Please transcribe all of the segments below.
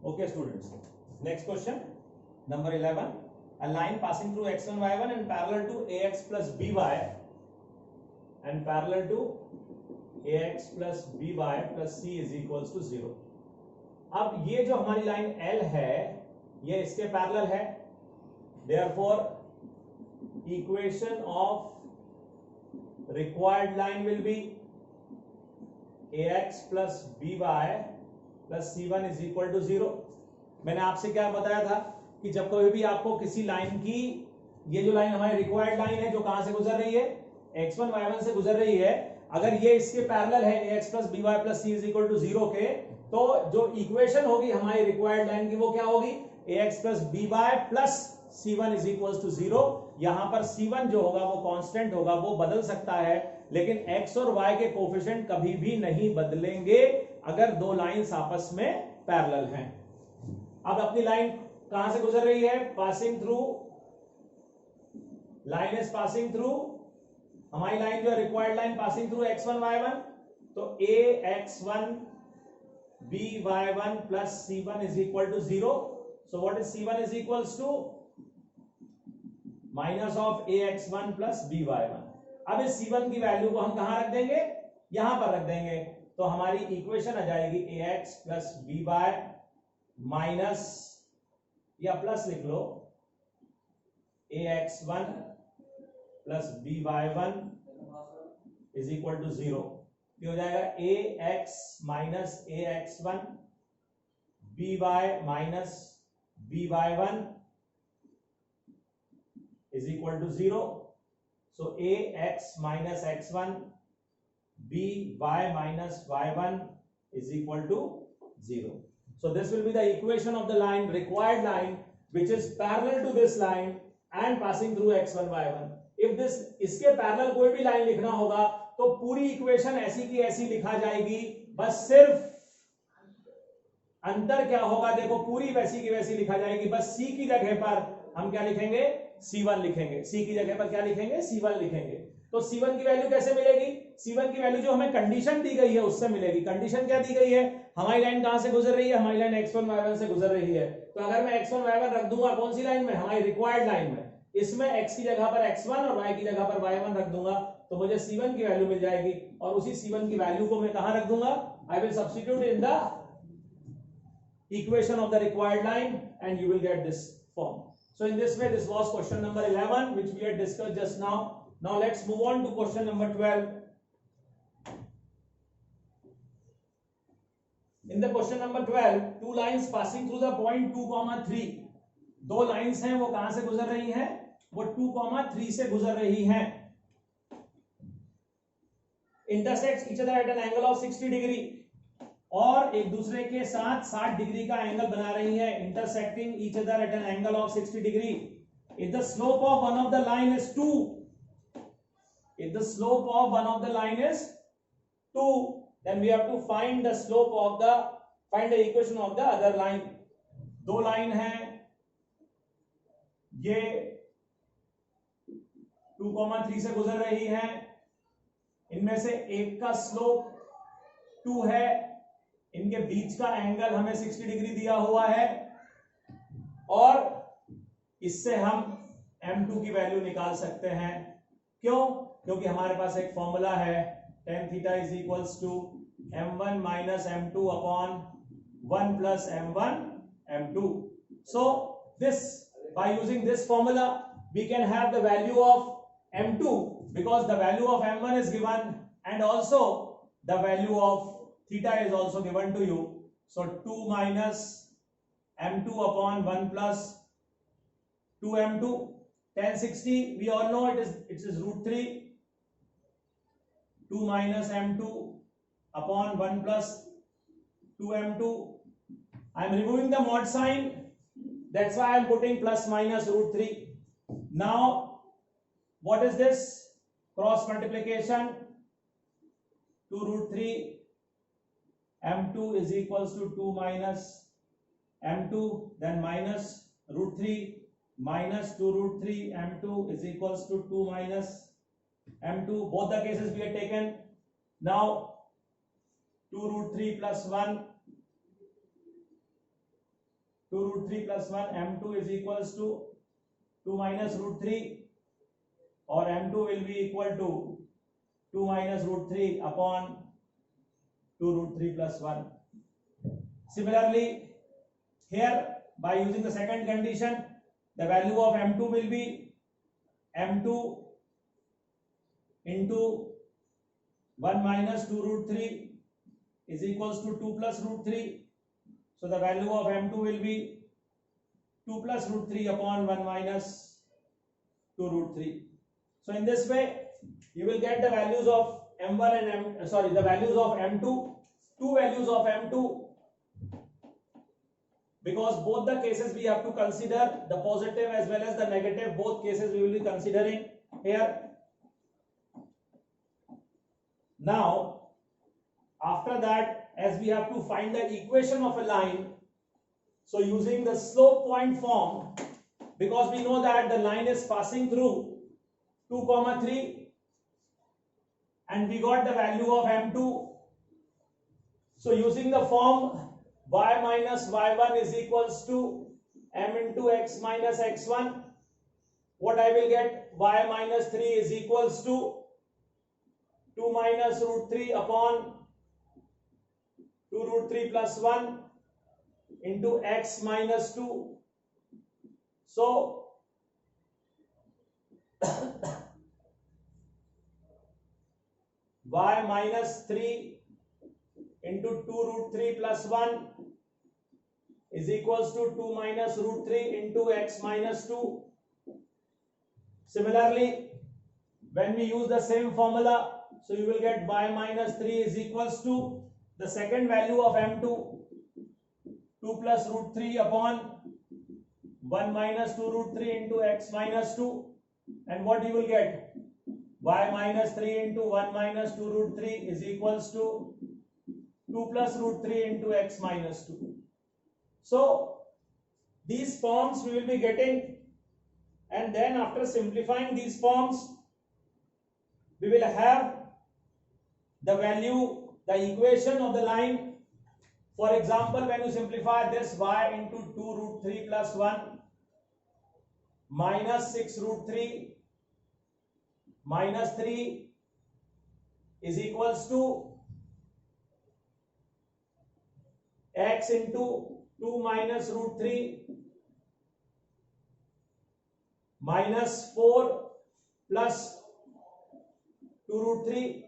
Okay, students. Next question, number 11. A line passing through x1, y1 and parallel to ax plus by and parallel to ax plus by plus c is equals to 0. अब ये जो हमारी line L है ये इसके parallel है, therefore equation of required line will be ax plus by plus c1 is equal to 0. मैंने आपसे क्या बताया था कि जब कभी भी आपको किसी लाइन की, ये जो लाइन हमारी रिक्वायर्ड लाइन है जो कहां से गुजर रही है, x1 y1 से गुजर रही है, अगर ये इसके पैरेलल है ax plus by plus c is equal to 0 के, तो जो इक्वेशन होगी हमारी रिक्वायर्ड लाइन की वो क्या होगी, ax plus by plus c1 is equals to 0. यहां पर c1 जो होगा वो कांस्टेंट होगा, वो बदल सकता है, लेकिन x और y के कोफिशिएंट कभी भी नहीं बदलेंगे अगर दो लाइंस आपस में पैरेलल हैं. अब अपनी लाइन कहां से गुजर रही है, passing through, line is passing through, हमारी लाइन जो है required line passing through x1 y1, तो ax1 by1 plus c1 is equal to 0. so what is c1 is equals to minus of ax1 plus by1. अब इस c1 की value को हम कहां रख देंगे, यहां पर रख देंगे, तो हमारी इक्वेशन आ जाएगी ax plus by माइनस या प्लस लिख लो ax1 plus by1 is equal to 0. ये हो जाएगा ax minus ax1 by minus by1 is equal to 0. So ax minus x1 by minus y1 is equal to 0. So this will be the equation of the line, required line, which is parallel to this line and passing through x1 y1. If this, इसके parallel कोई भी line लिखना होगा तो पूरी equation ऐसी की ऐसी लिखा जाएगी, बस सिर्फ अंतर क्या होगा, देखो पूरी वैसी की वैसी लिखा जाएगी, बस c की जगह पर हम क्या लिखेंगे, c1 लिखेंगे, c की जगह पर क्या लिखेंगे, c1 लिखेंगे. तो c1 की वैल्यू कैसे मिलेगी, c1 की वैल्यू जो हमें कंडीशन दी गई है उससे मिलेगी. कंडीशन क्या दी गई है, हमारी लाइन कहां से गुजर रही है, हमारी लाइन x1 y1 से गुजर रही है, तो अगर मैं x1 y1 रख दूंगा कौन सी लाइन में, हमारी रिक्वायर्ड लाइन में, इसमें x की जगह पर x1 और y की जगह पर y1 रख दूंगा, तो मुझे c1 की वैल्यू मिल जाएगी, और उसी c1 की वैल्यू को मैं कहां रख दूंगा, I will substitute in the equation of the required line and you will get this form. So in this way, this was question number 11 which we had discussed just now. Now let's move on to question number 12. In the question number 12, two lines passing through the point 2, 3. दो lines हैं, वो कहां से गुजर रही हैं, वो 2, 3 से गुजर रही हैं. Intersects each other at an angle of 60 degree. और एक दूसरे के साथ 60 डिग्री का एंगल बना रही है. Intersecting each other at an angle of 60 degree. If the slope of one of the line is 2, if the slope of one of the line is 2, then we have to find the slope of the, find the equation of the other line. दो line है, ये 2, 3 से गुजर रही है, इनमें से एक का स्लोप 2 है, इनके बीच का एंगल हमें 60 डिग्री दिया हुआ है, और इससे हम m2 की वैल्यू निकाल सकते हैं. क्यों, क्योंकि हमारे पास एक फॉर्मूला है, tan theta is equals to m1 minus m2 upon 1 plus m1 m2. So this, by using this formula we can have the value of m2 because the value of m1 is given and also the value of theta is also given to you. So 2 minus m2 upon 1 plus 2m2. Tan 60 we all know it is root 3. 2 minus m2 upon 1 plus 2m2. I am removing the mod sign, that's why I am putting plus minus root 3. Now what is this, cross multiplication, 2 root 3 m2 is equals to 2 minus m2, then minus root 3 minus 2 root 3 m2 is equals to 2 minus m2. Both the cases we have taken. Now 2 root 3 plus 1 2 root 3 plus 1, m2 is equals to 2 minus root 3, or m2 will be equal to 2 minus root 3 upon 2 root 3 plus 1. Similarly, here by using the second condition, the value of m2 will be m2 into 1 minus 2 root 3 is equals to 2 plus root 3. So the value of m2 will be 2 plus root 3 upon 1 minus 2 root 3. So in this way, you will get the values of m1 and the values of m2, two values of m2, because both the cases we have to consider, the positive as well as the negative, both cases we will be considering here. Now, after that, as we have to find the equation of a line, so using the slope point form, because we know that the line is passing through 2, 3, and we got the value of m2. So using the form y minus y1 is equals to m into x minus x1, what I will get? Y minus 3 is equals to 2 minus root 3 upon 2 root 3 plus 1 into x minus 2. So y minus 3 into 2 root 3 plus 1 is equals to 2 minus root 3 into x minus 2. Similarly, when we use the same formula, so you will get y minus 3 is equals to the second value of m2, 2 plus root 3 upon 1 minus 2 root 3 into x minus 2, and what you will get? Y minus 3 into 1 minus 2 root 3 is equals to 2 plus root 3 into x minus 2. So these forms we will be getting, and then after simplifying these forms, we will have the value, the equation of the line. For example, when you simplify this, y into 2 root 3 plus 1 minus 6 root 3 minus 3 is equals to x into 2 minus root 3 minus 4 plus 2 root 3.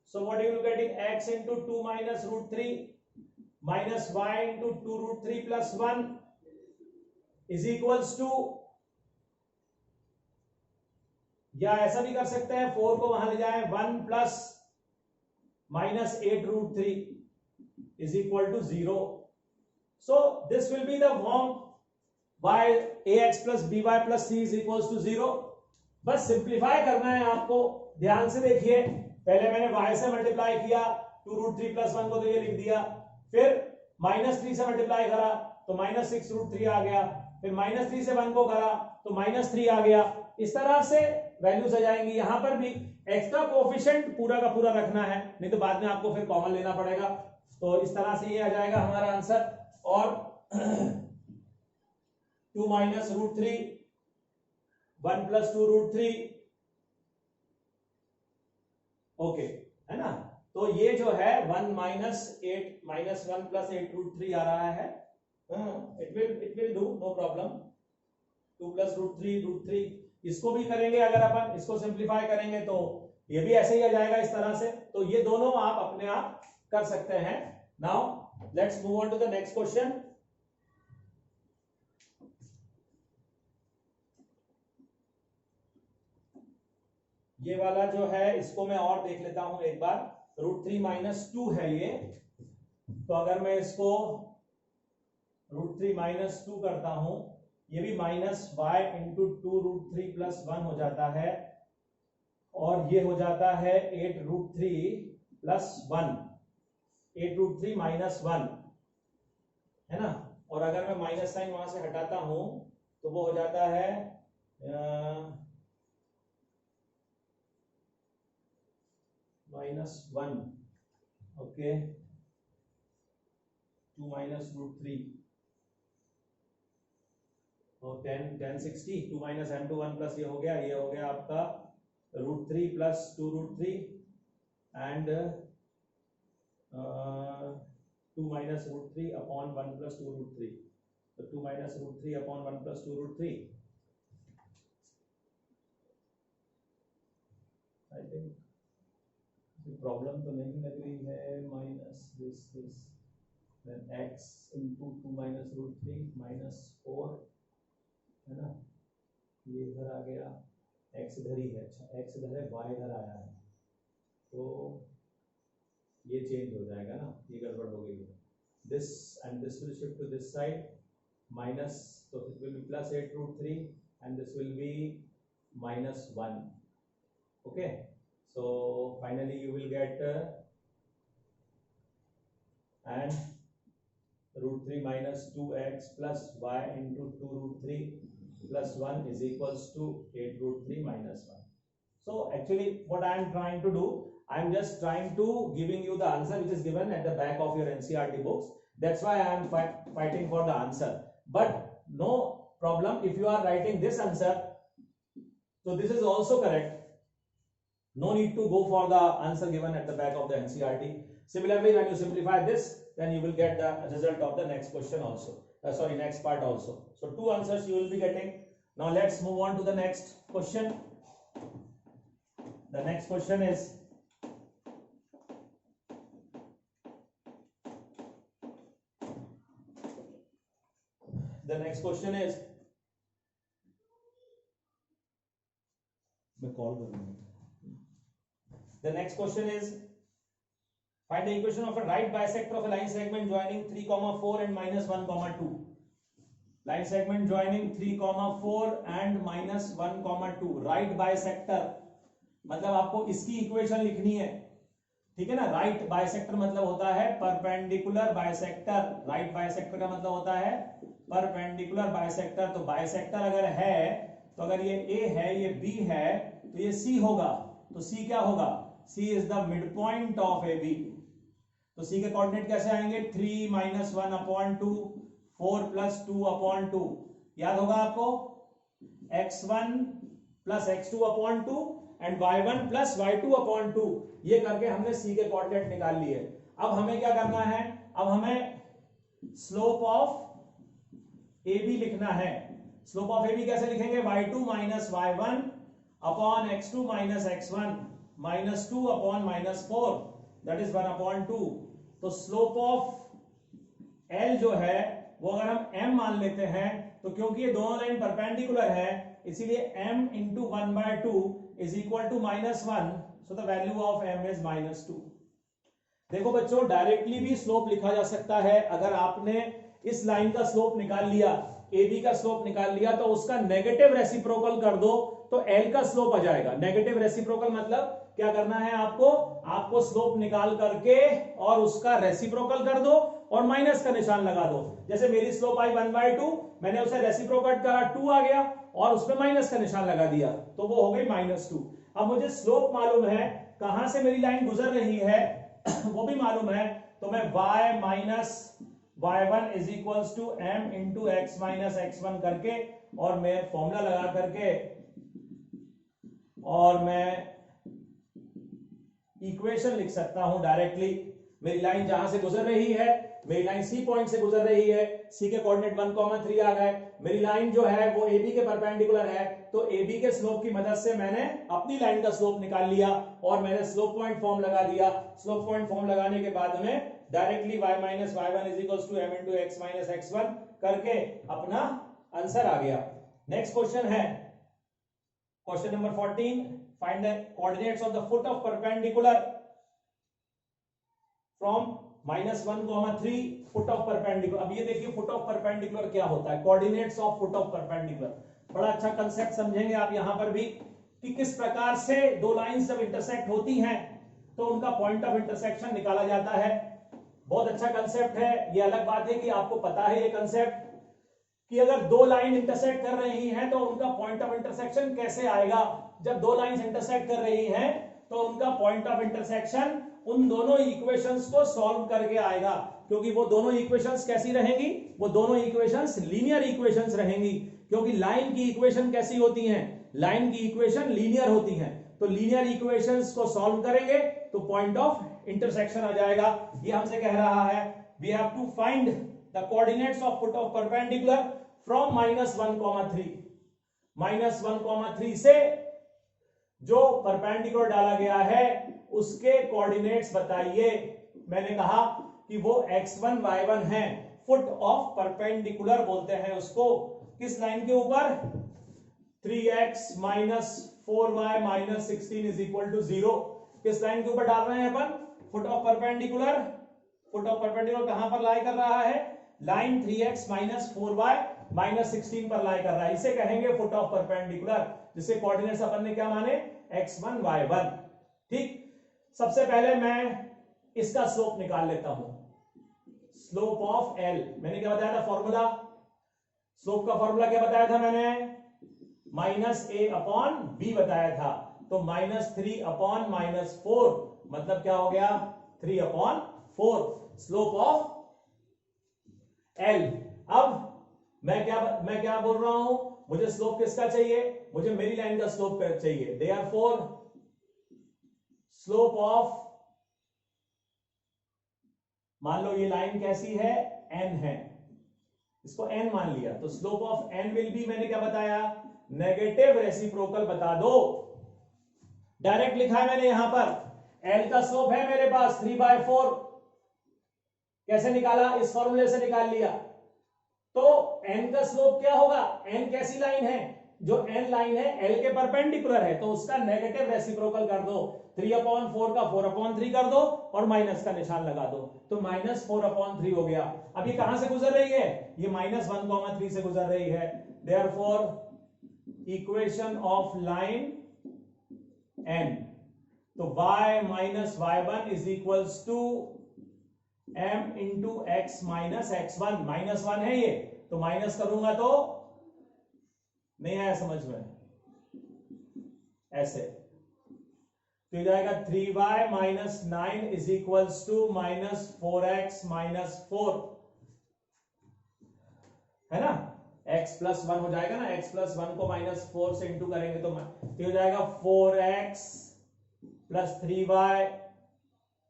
So what you will get is x into 2 minus root 3 minus y into 2 root 3 plus 1 is equals to, या ऐसा भी कर सकते हैं, 4 को वहां ले जाएं, 1 plus minus 8 root 3 is equal to 0. So this will be the form y ax plus by plus c is equals to 0. बस सिंप्लीफाई करना है आपको, ध्यान से देखिए. पहले मैंने y से मल्टीप्लाई किया 2 रूट 3 प्लस 1 को तो ये लिख दिया, फिर माइनस 3 से मल्टीप्लाई करा तो माइनस 6 रूट 3 आ गया, फिर माइनस 3 से 1 को करा तो माइनस 3 आ गया. इस तरह से वैल्यूज आ जाएंगी. यहां पर भी एक्स्ट्रा कोएफिशिएंट पूरा का पूरा रखना है, नहीं तो बाद में आपको फिर कॉमन लेना पड़ेगा. तो इस तरह से ये आ जाएगा हमारा आंसर. और 2 minus root 3 1 plus 2 root 3, okay है ना. तो ये जो है 1 माइनस 8 माइनस 1 प्लस 8 रूट 3 आ रहा है. It will do, no problem. 2 plus root 3 इसको भी करेंगे, अगर अपन इसको सिंप्लीफाई करेंगे तो ये भी ऐसे ही आ जाएगा इस तरह से. तो ये दोनों आप अपने आप कर सकते हैं. Now let's move on to the next question. ये वाला जो है इसको मैं और देख लेता हूं एक बार. रूट 3 माइनस 2 है ये, तो अगर मैं इसको रूट 3 माइनस 2 करता हूं, ये भी minus y into 2 root 3 plus 1 हो जाता है, और ये हो जाता है 8 रूट 3 प्लस 1, 8 रूट 3 माइनस 1 है ना. और अगर मैं माइनस साइन वहां से हटाता हूं तो वो हो जाता है -1, ओके, 2 माइनस रूट 3 और 1060 2 माइनस m2 1 प्लस ये हो गया आपका √3 plus 2√3 and 2 minus √3 upon 1 plus 2√3, तो 2 minus √3 upon 1 plus 2√3, I think problem तो नहीं लग रही है, minus this then x into 2 minus √3 minus 4 है ना, ये इधर आ गया, x इधर ही है, अच्छा x इधर है, y इधर आया है, तो ये चेंज हो जाएगा ना, ये गड़बड़ हो गई है, this and this will shift to this side, minus, तो it will be plus 8√3 and this will be minus 1, okay, so finally you will get and √3 minus 2x plus y into 2√3 plus 1 is equals to 8√3 minus 1. So actually what I am trying to do, I am just trying to giving you the answer which is given at the back of your NCERT books. That's why I am fighting for the answer. But no problem if you are writing this answer. So this is also correct. No need to go for the answer given at the back of the NCERT. Similarly, when you simplify this, then you will get the result of the next question also. Next part also. So 2 answers you will be getting. Now let's move on to the next question. The next question is, find the equation of a right bisector of a line segment joining 3, 4 and minus 1, 2. Line segment joining 3, 4 and minus 1, 2. Right bisector मतलब आपको इसकी equation लिखनी है, ठीक है ना। Right bisector मतलब होता है परपेंडिकुलर बाइसेक्टर, राइट बाइसेक्टर का मतलब होता है परपेंडिकुलर बाइसेक्टर। तो बाइसेक्टर अगर है तो अगर ये A है ये B है तो ये C होगा, तो C क्या होगा, C is the mid point of AB। तो C के कोऑर्डिनेट कैसे आएंगे, 3 माइनस 1/2 4 प्लस 2/2, याद होगा आपको, x1 plus x2/2 and y1 plus y2/2, ये करके हमने C के कोऑर्डिनेट निकाल लिए। अब हमें क्या करना है, अब हमें स्लोप ऑफ AB लिखना है। स्लोप ऑफ AB कैसे लिखेंगे, y2 minus y1 upon x2 minus x1 minus 2 upon minus 4 that is 1/2। तो स्लोप ऑफ L जो है वो अगर हम m मान लेते हैं तो क्योंकि ये दोनों लाइन परपेंडिकुलर है इसीलिए m into 1/2 is equal to -1, so the value of m is -2। देखो बच्चों डायरेक्टली भी स्लोप लिखा जा सकता है। अगर आपने इस लाइन का स्लोप निकाल लिया, AB का स्लोप निकाल लिया, तो उसका नेगेटिव रेसिप्रोकल कर दो तो L का स्लोप आ जाएगा। नेगेटिव रेसिप्रोकल मतलब क्या करना है आपको स्लोप निकाल करके और उसका रेसिप्रोकल कर दो और माइनस का निशान लगा दो। जैसे मेरी स्लोप आई 1/2, मैंने उसे रेसिप्रोकेट करा 2 आ गया और उसमें माइनस का निशान लगा दिया तो वो हो गई -2। अब मुझे स्लोप मालूम है, कहां से मेरी लाइन गुजर रही है वो भी मालूम है, तो मैं y minus y1 is equals to m into x minus x1 करके और मैं फॉर्मूला लगा करके और मैं इक्वेशन लिख सकता हूं डायरेक्टली। मेरी लाइन जहां से गुजर रही है, मेरी लाइन C पॉइंट से गुजर रही है, C के कोऑर्डिनेट 1, 3 आ गए। मेरी लाइन जो है वो AB के परपेंडिकुलर है, तो AB के स्लोप की मदद से मैंने अपनी लाइन का स्लोप निकाल लिया और मैंने स्लोप पॉइंट फॉर्म लगा दिया। स्लोप पॉइंट फॉर्म लगाने के बाद में directly y minus y1 is equals to m into x minus x1 करके अपना आंसर आ गया। नेक्स्ट क्वेश्चन है question number 14, find the coordinates of the foot of perpendicular from -1, 3 foot of perpendicular. अब ये देखिए फुट ऑफ परपेंडिकुलर क्या होता है, coordinates of foot of perpendicular. बड़ा अच्छा कंसेप्ट समझेंगे आप यहां पर भी कि किस प्रकार से दो लाइंस जब इंटरसेक्ट होती हैं तो उनका पॉइंट ऑफ इंटरसेक्शन निकाला जाता है। बहुत अच्छा कंसेप्ट है। ये अलग बात है कि आपको पता है ये कंसेप्ट कि अगर दो लाइन इंटरसेक्ट कर रही हैं तो उनका पॉइंट ऑफ इंटरसेक्शन कैसे आएगा। जब दो लाइंस इंटरसेक्ट कर रही हैं तो उनका पॉइंट ऑफ इंटरसेक्शन उन दोनों इक्वेशंस को सॉल्व करके आएगा। क्योंकि वो दोनों इक्वेशंस कैसी रहेंगी, वो दोनों इक्वेशंस लीनियर इक्वेशंस रहेंगी, क्योंकि लाइन की इक्वेशन कैसी होती हैं, लाइन की इक्वेशन लीनियर होती हैं। तो लीनियर इक्वेशंस को सॉल्व करेंगे तो पॉइंट ऑफ इंटरसेक्शन आ जाएगा। ये हमसे कह रहा है we have to find the coordinates of foot of perpendicular from -1,3। -1,3 से जो परपेंडिकुलर डाला गया है उसके कोऑर्डिनेट्स बताइए। मैंने कहा कि वो x1 y1 है, फुट ऑफ परपेंडिकुलर बोलते हैं उसको। किस लाइन के ऊपर, 3x - 4y - 16 = 0। किस लाइन के ऊपर डाल रहे हैं अपन, foot of perpendicular. Foot of perpendicular कहां पर लाई कर रहा है, लाइन 3x - 4y - 16 पर लाई कर रहा है। इसे कहेंगे फुट ऑफ परपेंडिकुलर, जिसे कोऑर्डिनेट्स अपन ने क्या माने, x1 y1। ठीक, सबसे पहले मैं इसका स्लोप निकाल लेता हूं। स्लोप ऑफ L मैंने क्या बताया था फॉर्मूला, स्लोप का फॉर्मूला क्या बताया था मैंने, -a/b बताया था। तो -3/-4 मतलब क्या हो गया, 3/4 स्लोप ऑफ L। अब मैं क्या बोल रहा हूं, मुझे स्लोप किसका चाहिए, मुझे मेरी लाइन का स्लोप चाहिए। देयरफॉर स्लोप ऑफ, मान लो ये लाइन कैसी है, n है, इसको n मान लिया, तो slope of n will be, मैंने क्या बताया, नेगेटिव रेसिप्रोकल बता दो। डायरेक्ट लिखा है मैंने यहां पर, l का स्लोप है मेरे पास 3/4। कैसे निकाला, इस फॉर्मूले से निकाल लिया। तो n का स्लोप क्या होगा, n कैसी लाइन है, जो n लाइन है l के परपेंडिकुलर है, तो उसका नेगेटिव रेसिप्रोकल कर दो। 3/4 का 4/3 कर दो और माइनस का निशान लगा दो, तो -4/3 हो गया। अब ये कहां से गुजर रही है, ये -1,3 से गुजर रही है। Therefore equation of line n, तो y - y1 = m × x - x1। -1 है ये, तो माइनस करूंगा तो नहीं आया समझ में, ऐसे तो ये जाएगा 3y - 9 = -4x - 4, है ना, x + 1 हो जाएगा ना, x + 1 को -4 से इंटू करेंगे तो ये हो जाएगा 4x + 3y,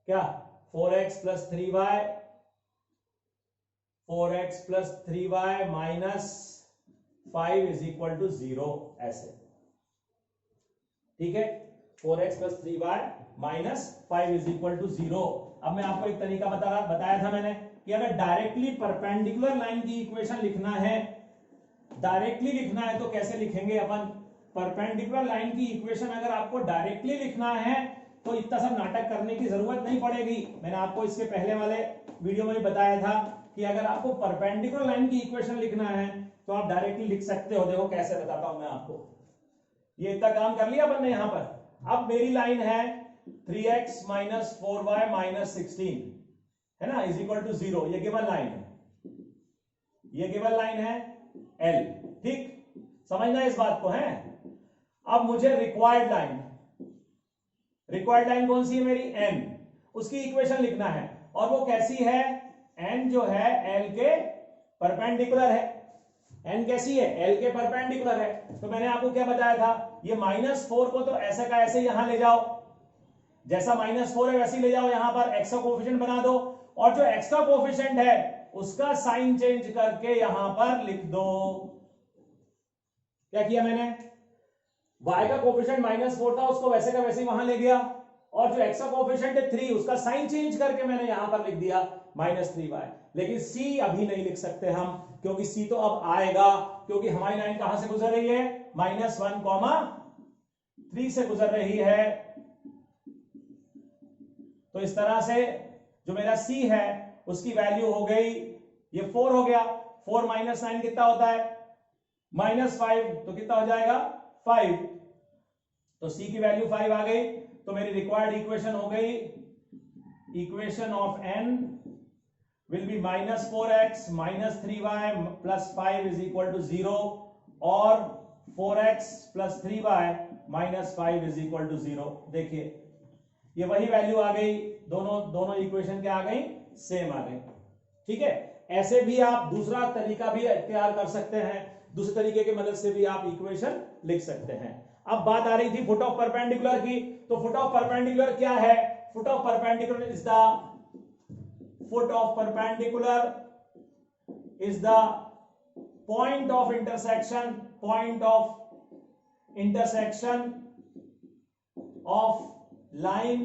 क्या 4x + 3y, 4x + 3y - 5 = 0, ऐसे। ठीक है, 4x + 3y - 5 = 0। अब मैं आपको एक तरीका बताया था मैंने कि अगर डायरेक्टली परपेंडिकुलर लाइन की इक्वेशन लिखना है, डायरेक्टली लिखना है तो कैसे लिखेंगे अपन। परपेंडिकुलर लाइन की इक्वेशन अगर आपको डायरेक्टली लिखना है तो इतना सब नाटक करने की जरूरत नहीं पड़ेगी। मैंने आपको इसके पहले वाले वीडियो में भी बताया था कि अगर आपको परपेंडिकुलर लाइन की इक्वेशन लिखना है तो आप डायरेक्टली लिख सकते हो। देखो कैसे बताता हूं मैं आपको, ये इतना काम कर लिया अपन ने यहां पर। अब मेरी लाइन है 3x - 4y - 16, है ना, = 0। ये गिवन लाइन है, ये गिवन लाइन है L। ठीक, समझना इस बात को है। अब मुझे रिक्वायर्ड लाइन कौन सी है मेरी, n, उसकी इक्वेशन लिखना है। और वो कैसी है, n जो है L के परपेंडिकुलर है। n कैसी है, L के परपेंडिकुलर है। तो मैंने आपको क्या बताया था, ये -4 को तो ऐसे का ऐसे यहां ले जाओ, जैसा -4 है वैसे ही ले जाओ, यहां पर x का कोएफिशिएंट बना दो, और जो x का कोएफिशिएंट है उसका साइन चेंज करके यहां पर लिख दो। क्या किया मैंने, y का कोएफिशिएंट -4 था, उसको वैसे का वैसे ही वहां ले गया, और जो x का कोएफिशिएंट है 3, उसका साइन चेंज करके मैंने यहां पर लिख दिया -3y। लेकिन c अभी नहीं लिख सकते हम, क्योंकि c तो अब आएगा, क्योंकि हमारी लाइन कहां से गुजर रही है, -1,3 से गुजर रही है। तो इस तरह से जो मेरा c है उसकी वैल्यू हो गई, ये 4 हो गया, 4 - 9 कितना होता है, -5, तो कितना हो जाएगा 5। तो c की वैल्यू 5 आ गई। तो मेरी रिक्वायर्ड इक्वेशन हो गई, equation of n will be -4x - 3y + 5 = 0, और 4x + 3y - 5 = 0। देखिए ये वही वैल्यू आ गई, दोनों इक्वेशन क्या आ गई, सेम आ गई। ठीक है, ऐसे भी आप दूसरा तरीका भी तैयार कर सकते हैं, दूसरे तरीके की मदद से भी आप इक्वेशन लिख सकते हैं। अब बात आ रही थी फुट ऑफ परपेंडिकुलर की, तो फुट ऑफ परपेंडिकुलर क्या है? Foot of perpendicular is the foot of perpendicular is the point of intersection of line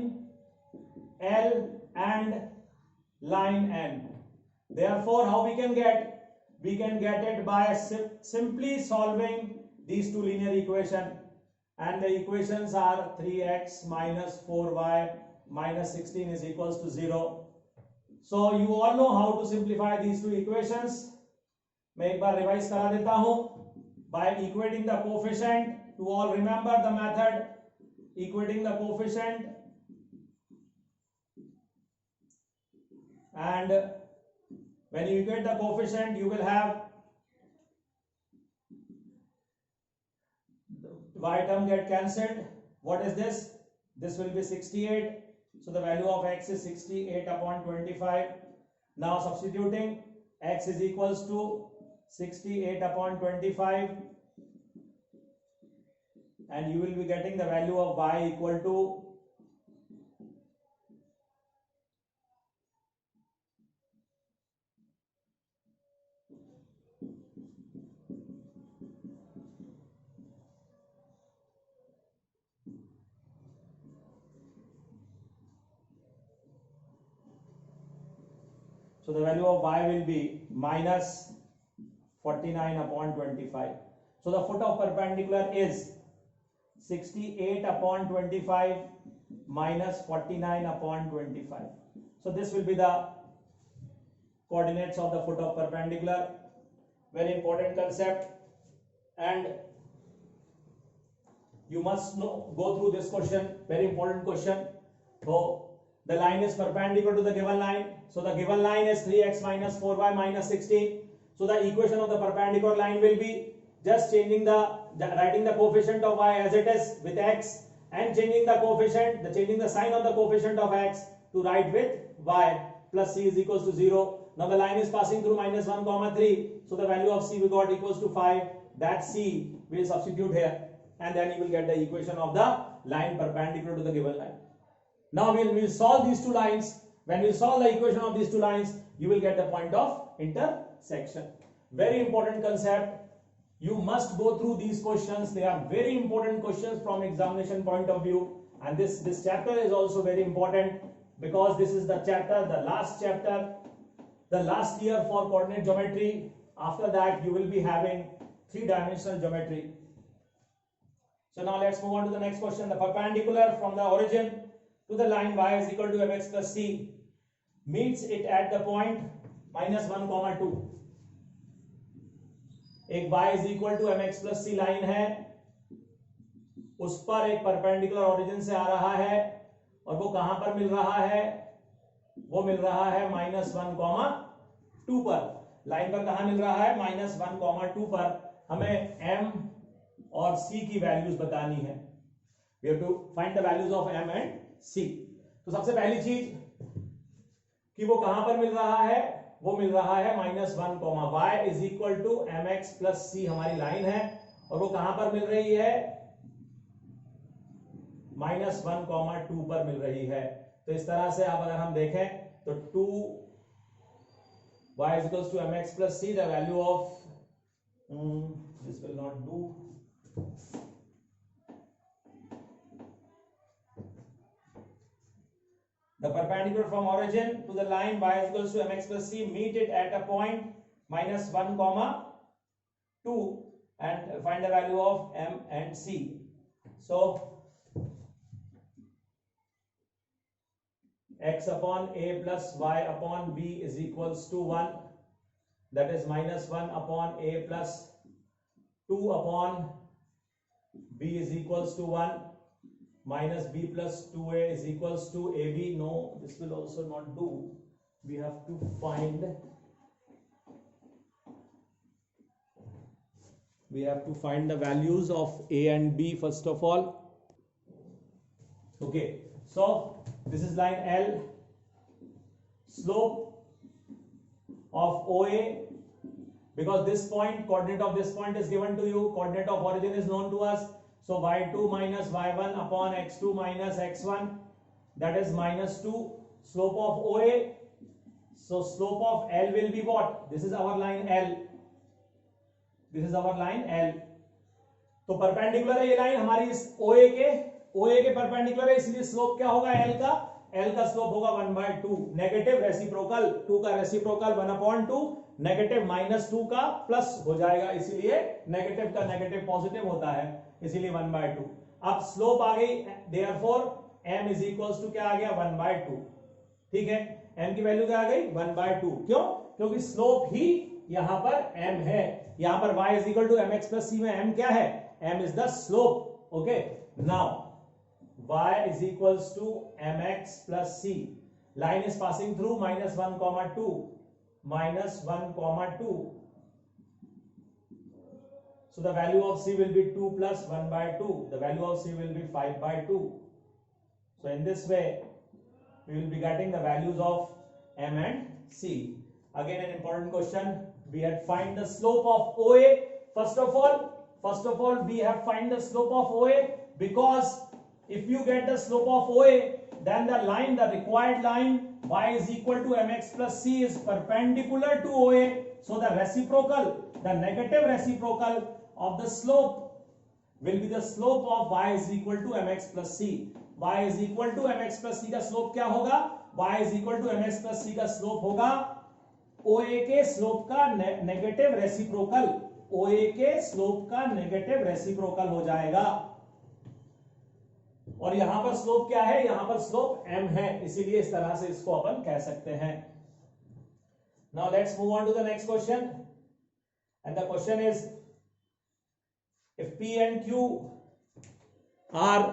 L and line N. Therefore, how we can get it by simply solving these two linear equation, and the equations are 3x minus 4y minus 16 is equals to 0. So you all know how to simplify these two equations. मैं एक बार revise करा देता हूं। By equating the coefficient, to all remember the method, equating the coefficient and when you equate the coefficient you will have y term get cancelled. What is this? This will be 68, so the value of x is 68 upon 25. Now substituting, x is equals to 68 upon 25 and you will be getting the value of y equal to so the value of y will be minus 49 upon 25. So the foot of perpendicular is 68 upon 25 minus 49 upon 25. So this will be the coordinates of the foot of perpendicular. Very important concept, and you must know, go through this question, very important question. So the line is perpendicular to the given line. So the given line is 3x minus 4y minus 16. So the equation of the perpendicular line will be just writing the coefficient of y as it is with x, and changing the sign of the coefficient of x to write with y, plus c is equals to 0. Now the line is passing through minus 1 comma 3, so the value of c we got equals to 5. That c will substitute here, and then you will get the equation of the line perpendicular to the given line. Now we will solve these two lines. When we solve the equation of these two lines, you will get the point of intersection. Very important concept. You must go through these questions. They are very important questions from examination point of view, and this chapter is also very important because this is the last chapter, the last year for coordinate geometry. After that you will be having three-dimensional geometry. So now let's move on to the next question. The perpendicular from the origin to the line y is equal to mx plus c meets it at the point minus 1 comma 2. एक y is equal to mx plus c line है, उस पर एक perpendicular origin से आ रहा है, और वो कहां पर मिल रहा है? वो मिल रहा है माइनस 1 कॉमा 2 पर। लाइन पर कहां मिल रहा है? माइनस 1 कॉमा 2 पर। हमें m और c की वैल्यूज बतानी है। We have to find the values of m and c. तो सबसे पहली चीज कि वो कहां पर मिल रहा है? वो मिल रहा है minus 1 comma Y is equal to M X plus C हमारी लाइन है, और वो कहां पर मिल रही है? माइनस 1 कॉमा 2 पर मिल रही है। तो इस तरह से आप अगर हम देखें तो 2 y is equals to mx plus c, the value of this will not do. The perpendicular from origin to the line y is equals to mx plus c meet it at a point minus 1 comma 2 and find the value of m and c. So x upon a plus y upon b is equals to 1, that is minus 1 upon a plus 2 upon b is equals to 1, minus b plus 2a is equals to ab. No, this will also not do. We have to find the values of a and b first of all. Okay, so this is line L. Slope of OA, because this point, coordinate of this point is given to you, coordinate of origin is known to us. So y2 minus y1 upon x2 minus x1, that is minus 2. Slope of OA, so slope of L will be what? This is our line L, this is our line L. तो perpendicular है ये line हमारी इस OA के perpendicular है, इसलिए slope क्या होगा L का स्लोप होगा 1/2. नेगेटिव रेसिप्रोकल 2 का रेसिप्रोकल 1/2, नेगेटिव -2 का प्लस हो जाएगा, इसीलिए नेगेटिव का नेगेटिव पॉजिटिव होता है, इसीलिए 1/2. अब स्लोप आ गई, therefore m is equals to क्या आ गया 1/2. ठीक है, m की वैल्यू क्या आ गई 1/2. क्यों? क्योंकि स्लोप ही यहां पर m है. यहां पर y is equal to mx plus c में m क्या है? m is the slope. Okay, now y is equals to mx plus c. Line is passing through -1, 2. So the value of c will be 2 plus 1/2. The value of c will be 5/2. So in this way we will be getting the values of m and c. Again an important question. We had find the slope of OA. First of all, we have find the slope of OA, because if you get the slope of OA, then the line, the required line y is equal to mx plus c is perpendicular to OA. So the reciprocal, the negative reciprocal of the slope will be the slope of y is equal to mx plus c. y is equal to mx plus c का slope क्या होगा? y is equal to mx plus c का slope होगा OA के slope का negative reciprocal. OA के slope का negative reciprocal हो जाएगा. और यहां पर स्लोप क्या है? यहां पर स्लोप m है, इसीलिए इस तरह से इसको अपन कह सकते हैं. Now let's move on to the next question, and the question is, if P and Q are